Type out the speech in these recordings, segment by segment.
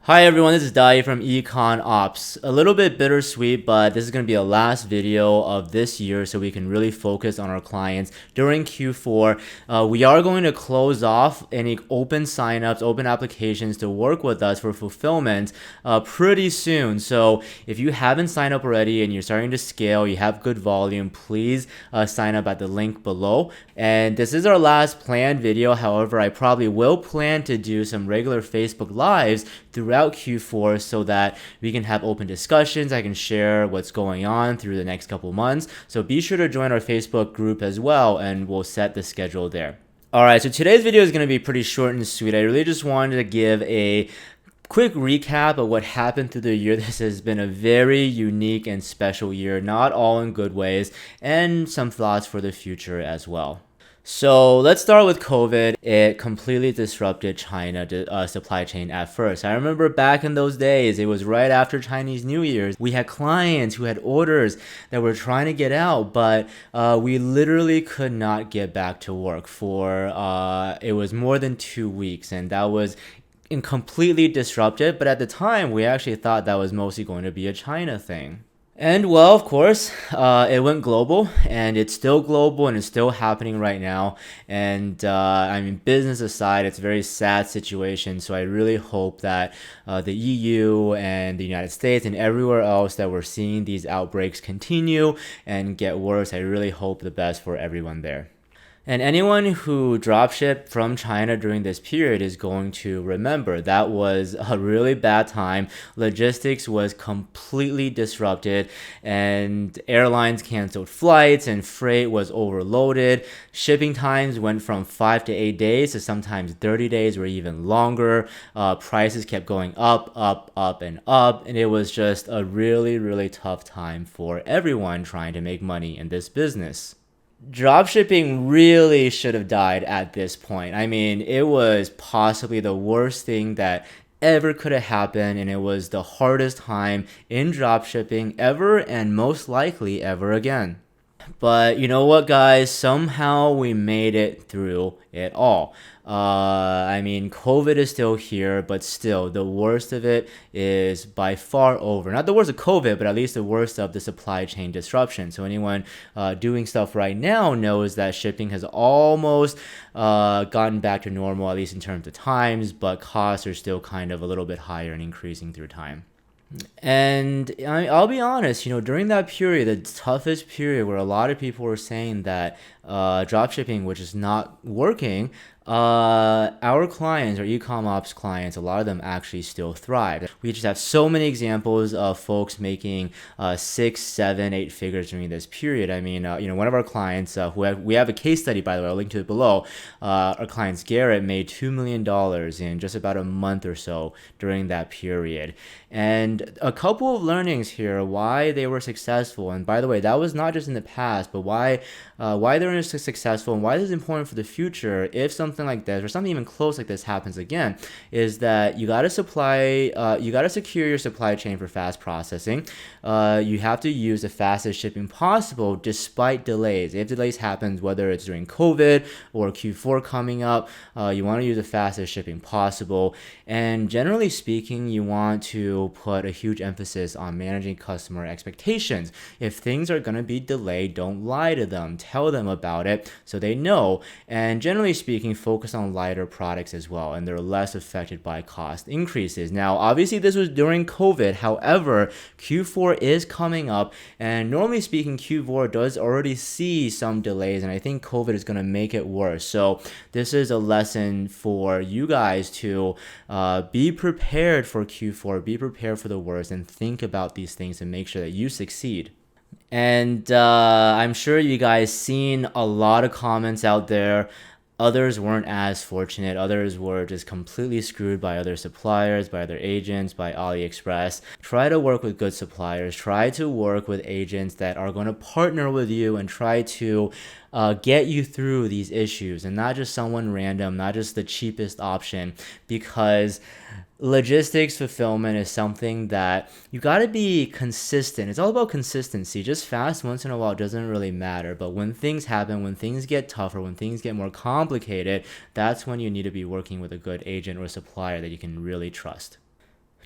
Hi everyone, this is Dayu from EcommOps. A little bit bittersweet, but this is going to be the last video of this year so we can really focus on our clients during Q4. We are going to close off any open signups, open applications to work with us for fulfillment pretty soon. So if you haven't signed up already and you're starting to scale, you have good volume, please sign up at the link below. And this is our last planned video. However, I probably will plan to do some regular Facebook Lives throughout Q4 so that we can have open discussions. I can share what's going on through the next couple months. So be sure to join our Facebook group as well, and we'll set the schedule there. Alright, so today's video is going to be pretty short and sweet. I really just wanted to give a quick recap of what happened through the year. This has been a very unique and special year, not all in good ways, and some thoughts for the future as well. So let's start with COVID. It completely disrupted China supply chain at first. I remember back in those days, it was right after Chinese New Year's. We had clients who had orders that were trying to get out, but we literally could not get back to work for, it was more than 2 weeks, and that was completely disrupted. But at the time, we actually thought that was mostly going to be a China thing. And well, of course, it went global, and it's still global, and it's still happening right now. And I mean, business aside, it's a very sad situation. So I really hope that the EU and the United States and everywhere else that we're seeing these outbreaks continue and get worse. I really hope the best for everyone there. And anyone who dropshipped from China during this period is going to remember that was a really bad time. Logistics was completely disrupted, and airlines canceled flights, and freight was overloaded. Shipping times went from 5 to 8 days to sometimes 30 days or even longer. Prices kept going up, and up, and it was just a really, really tough time for everyone trying to make money in this business. Dropshipping really should have died at this point. I mean, it was possibly the worst thing that ever could have happened, and it was the hardest time in dropshipping ever, and most likely ever again. But you know what, guys? Somehow we made it through it all. I mean, COVID is still here, but still, the worst of it is by far over. Not the worst of COVID, but at least the worst of the supply chain disruption. So anyone doing stuff right now knows that shipping has almost gotten back to normal, at least in terms of times, but costs are still kind of a little bit higher and increasing through time. And I'll be honest, during that period, the toughest period where a lot of people were saying that dropshipping, which is not working, our clients, our EcommOps clients, a lot of them actually still thrive. We just have so many examples of folks making 6, 7, 8 figures during this period. I mean, one of our clients, we have a case study, by the way, I'll link to it below. Our clients, Garrett, made $2 million in just about a month or so during that period. And a couple of learnings here, why they were successful. And by the way, that was not just in the past, but why they were successful and why this is important for the future if something like this or something even close like this happens again, is that you got to secure your supply chain for fast processing. You have to use the fastest shipping possible despite delays. If delays happen, whether it's during COVID or Q4 coming up, you want to use the fastest shipping possible. And generally speaking, you want to put a huge emphasis on managing customer expectations. If things are going to be delayed, don't lie to them. Tell them about it so they know. And generally speaking, focus on lighter products as well, and they're less affected by cost increases. Now, obviously, this was during COVID. However, Q4 is coming up, and normally speaking, Q4 does already see some delays, and I think COVID is going to make it worse. So this is a lesson for you guys to be prepared for Q4, be prepared for the worst, and think about these things and make sure that you succeed. And I'm sure you guys seen a lot of comments out there. Others weren't as fortunate. Others were just completely screwed by other suppliers, by other agents, by AliExpress. Try to work with good suppliers. Try to work with agents that are going to partner with you and try to get you through these issues, and not just someone random, not just the cheapest option, because logistics fulfillment is something that you got to be consistent. It's all about consistency. Just fast once in a while doesn't really matter, but when things happen, when things get tougher, when things get more complicated, that's when you need to be working with a good agent or supplier that you can really trust.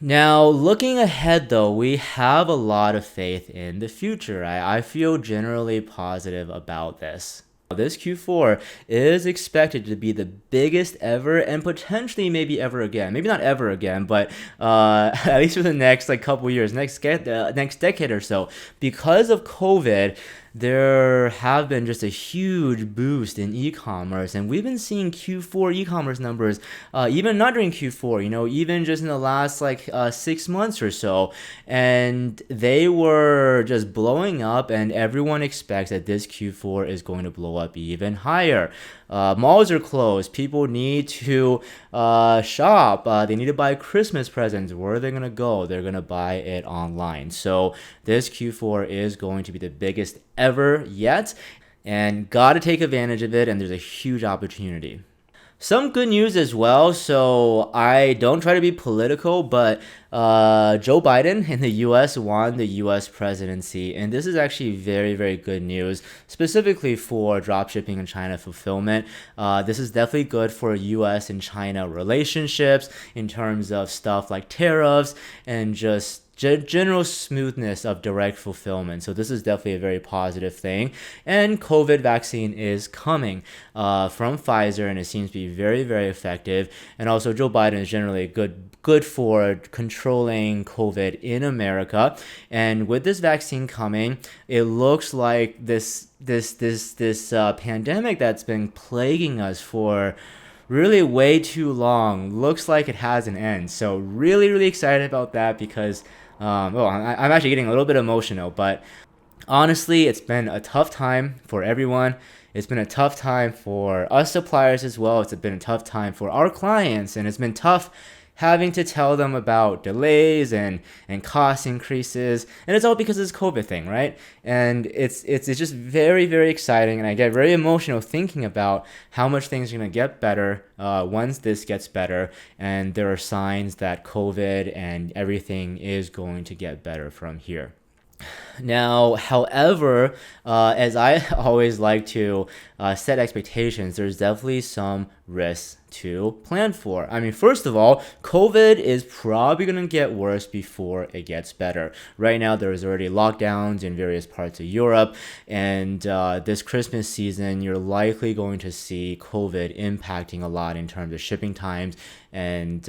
Now, looking ahead though, we have a lot of faith in the future. I feel generally positive about this. This Q4 is expected to be the biggest ever and potentially maybe ever again. Maybe not ever again, but at least for the next like couple years, next decade or so. Because of COVID, there have been just a huge boost in e-commerce, and we've been seeing Q4 e-commerce numbers, even not during Q4, even just in the last like 6 months or so, and they were just blowing up, and everyone expects that this Q4 is going to blow up even higher. Malls are closed. People need to shop. They need to buy Christmas presents. Where are they going to go? They're going to buy it online. So this Q4 is going to be the biggest ever yet, and got to take advantage of it, and there's a huge opportunity. Some good news as well. So I don't try to be political, but Joe Biden in the U.S. won the U.S. presidency, and this is actually very, very good news, specifically for dropshipping and China fulfillment. This is definitely good for U.S. and China relationships in terms of stuff like tariffs and just general smoothness of direct fulfillment. So this is definitely a very positive thing. And COVID vaccine is coming from Pfizer, and it seems to be very, very effective. And also Joe Biden is generally good for controlling COVID in America. And with this vaccine coming, it looks like this pandemic that's been plaguing us for really way too long looks like it has an end. So really, really excited about that because I'm actually getting a little bit emotional, but honestly, it's been a tough time for everyone. It's been a tough time for us suppliers as well. It's been a tough time for our clients, and it's been tough having to tell them about delays and cost increases, and it's all because of this COVID thing, right? And it's just very, very exciting, and I get very emotional thinking about how much things are gonna get better once this gets better, and there are signs that COVID and everything is going to get better from here. Now, however, as I always like to set expectations, there's definitely some risks to plan for. I mean, first of all, COVID is probably going to get worse before it gets better. Right now, there's already lockdowns in various parts of Europe, and this Christmas season, you're likely going to see COVID impacting a lot in terms of shipping times and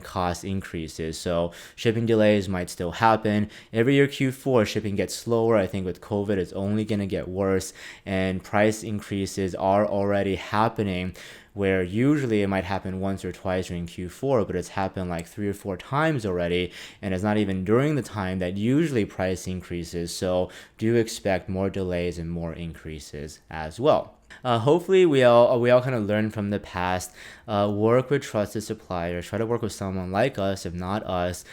cost increases. So shipping delays might still happen. Every year Q4, shipping gets slower. I think with COVID, it's only going to get worse, and price increases are already happening, where usually it might happen once or twice during Q4, but it's happened like 3 or 4 times already, and it's not even during the time that usually price increases. So do expect more delays and more increases as well. Hopefully we all kind of learn from the past. Work with trusted suppliers. Try to work with someone like us, if not us.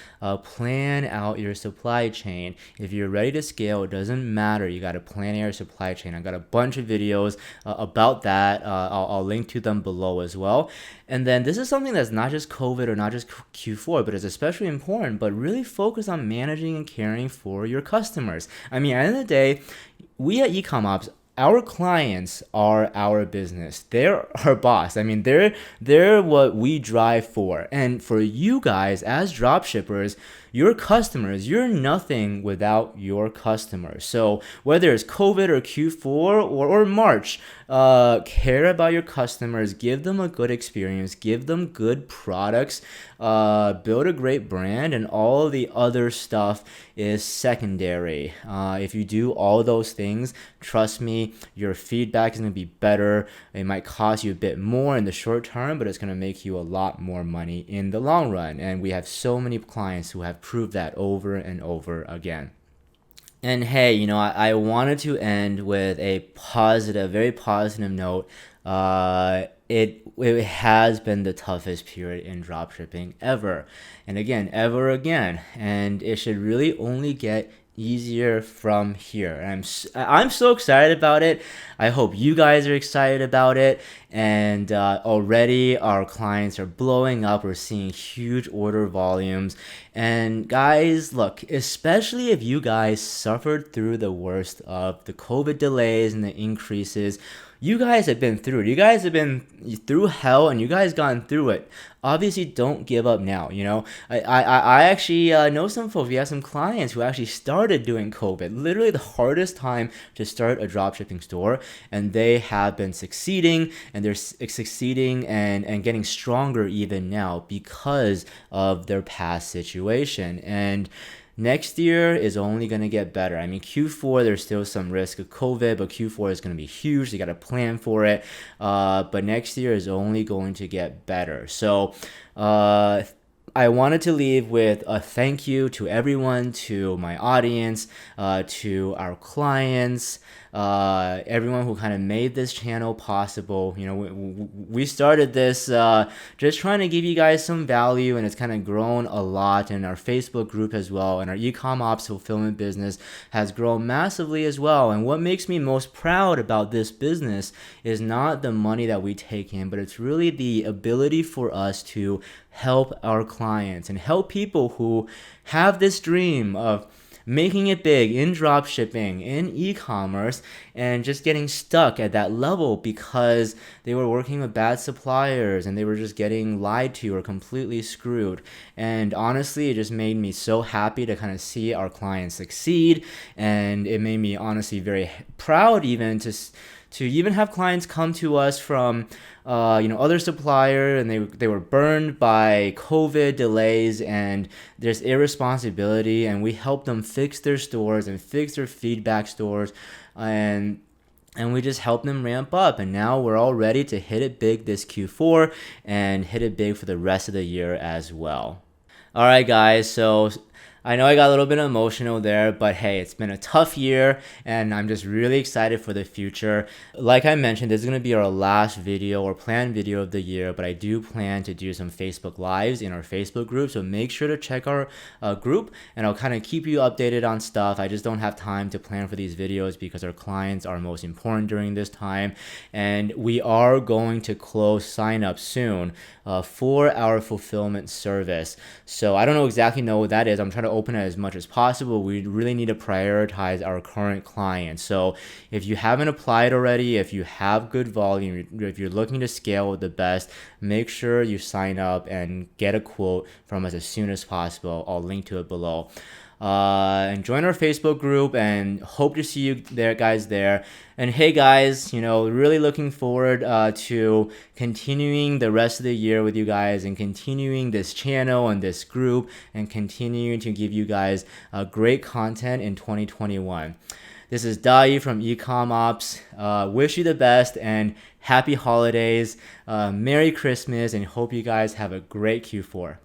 Plan out your supply chain. If you're ready to scale, it doesn't matter. You got to plan out your supply chain. I got a bunch of videos about that. I'll link to them below as well. And then this is something that's not just COVID or not just Q4, but it's especially important. But really focus on managing and caring for your customers. I mean, at the end of the day, we at EcommOps, our clients are our business. They're our boss. I mean, they're what we drive for. And for you guys as dropshippers, your customers, you're nothing without your customers. So whether it's COVID or Q4 or March, care about your customers, give them a good experience, give them good products, build a great brand, and all the other stuff is secondary. If you do all those things, trust me, your feedback is going to be better. It might cost you a bit more in the short term, but it's going to make you a lot more money in the long run. And we have so many clients who have proved that over and over again. And hey, I wanted to end with a positive, very positive note. It has been the toughest period in dropshipping ever. And again, ever again. And it should really only get easier from here. And I'm so excited about it. I hope you guys are excited about it. And already our clients are blowing up. We're seeing huge order volumes. And guys, look, especially if you guys suffered through the worst of the COVID delays and the increases, you guys have been through it. You guys have been through hell, and you guys gone through it. Obviously, don't give up now. I actually know some folks. We have some clients who actually started doing COVID, literally the hardest time to start a dropshipping store, and they have been succeeding, and they're succeeding and getting stronger even now because of their past situation. And next year is only going to get better. I mean, Q4, there's still some risk of COVID, but Q4 is going to be huge. You got to plan for it. But next year is only going to get better. So, I wanted to leave with a thank you to everyone, to my audience, to our clients, everyone who kind of made this channel possible. We started this just trying to give you guys some value, and it's kind of grown a lot. In our Facebook group as well, and our EcommOps fulfillment business has grown massively as well. And what makes me most proud about this business is not the money that we take in, but it's really the ability for us to help our clients and help people who have this dream of making it big in dropshipping, in e-commerce, and just getting stuck at that level because they were working with bad suppliers and they were just getting lied to or completely screwed. And honestly, it just made me so happy to kind of see our clients succeed, and it made me honestly very proud even to even have clients come to us from other supplier, and they were burned by COVID delays and there's irresponsibility, and we helped them fix their stores and fix their feedback stores, and we just helped them ramp up, and now we're all ready to hit it big this Q4 and hit it big for the rest of the year as well. All right, guys, so I know I got a little bit emotional there, but hey, it's been a tough year, and I'm just really excited for the future. Like I mentioned, this is going to be our last video or planned video of the year, but I do plan to do some Facebook Lives in our Facebook group, so make sure to check our group, and I'll kind of keep you updated on stuff. I just don't have time to plan for these videos because our clients are most important during this time, and we are going to close sign up soon for our fulfillment service. So I don't exactly know what that is. I'm trying to open it as much as possible. We really need to prioritize our current clients. So if you haven't applied already, if you have good volume, if you're looking to scale with the best, make sure you sign up and get a quote from us as soon as possible. I'll link to it below. And join our Facebook group, and hope to see you there, guys, there. And hey, guys, really looking forward to continuing the rest of the year with you guys, and continuing this channel and this group, and continuing to give you guys great content in 2021. This is Dayu from EcommOps. Wish you the best and happy holidays, Merry Christmas, and hope you guys have a great Q4.